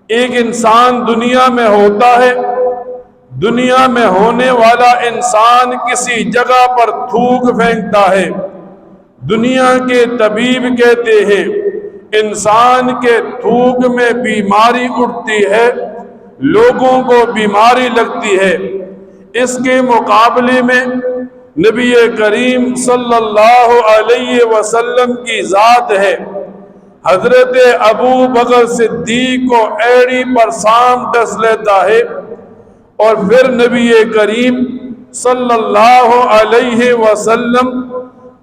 ایک انسان دنیا میں ہوتا ہے، دنیا میں ہونے والا انسان کسی جگہ پر تھوک پھینکتا ہے، دنیا کے طبیب کہتے ہیں انسان کے تھوک میں بیماری اٹھتی ہے، لوگوں کو بیماری لگتی ہے۔ اس کے مقابلے میں نبی کریم صلی اللہ علیہ وسلم کی ذات ہے، حضرت ابو بکر صدیق کو ایڑی پر سام ڈس لیتا ہے، اور پھر نبی کریم صلی اللہ علیہ وسلم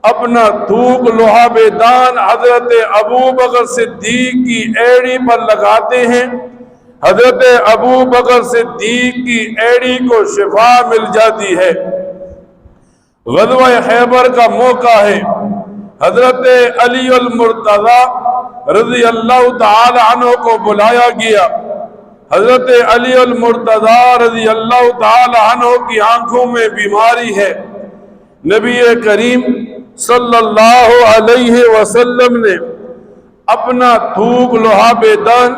اپنا تھوک لعاب دان حضرت ابو بکر صدیق کی ایڑی پر لگاتے ہیں، حضرت ابو بکر صدیق کی ایڑی کو شفا مل جاتی ہے۔ غزوہ خیبر کا موقع ہے، حضرت علی المرتضی رضی اللہ تعالی عنہ کو بلایا گیا۔ حضرت علی المرتضی رضی اللہ تعالی عنہ کی آنکھوں میں بیماری ہے، نبی کریم صلی اللہ علیہ وسلم نے اپنا تھوک لعاب دان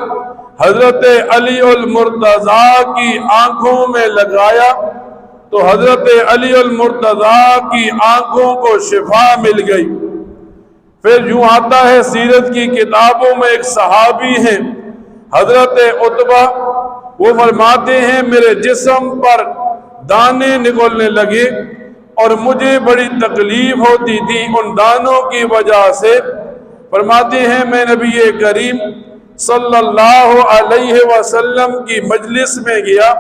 حضرت علی المرتضی کی آنکھوں میں لگایا تو حضرت علی المرتضی کی آنکھوں کو شفا مل گئی۔ پھر یوں آتا ہے سیرت کی کتابوں میں، ایک صحابی ہیں حضرت عتبہ، وہ فرماتے ہیں میرے جسم پر دانے نکلنے لگے اور مجھے بڑی تکلیف ہوتی تھی ان دانوں کی وجہ سے۔ فرماتے ہیں میں نبی کریم صلی اللہ علیہ وسلم کی مجلس میں گیا،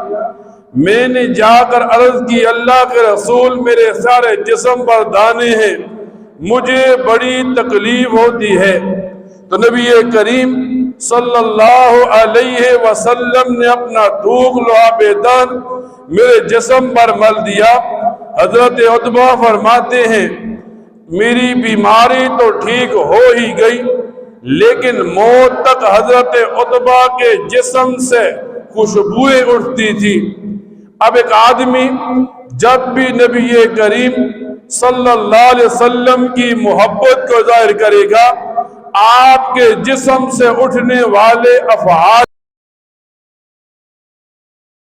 میں نے جا کر عرض کی اللہ کے رسول میرے سارے جسم پر دانے ہیں، مجھے بڑی تکلیف ہوتی ہے۔ تو نبی کریم صلی اللہ علیہ وسلم نے اپنا تھوک لعاب دان میرے جسم پر مل دیا۔ حضرت عتبہ فرماتے ہیں میری بیماری تو ٹھیک ہو ہی گئی، لیکن موت تک حضرت عتبہ کے جسم سے خوشبوئیں اٹھتی تھی۔ اب ایک آدمی جب بھی نبی کریم صلی اللہ علیہ وسلم کی محبت کو ظاہر کرے گا، آپ کے جسم سے اٹھنے والے افعال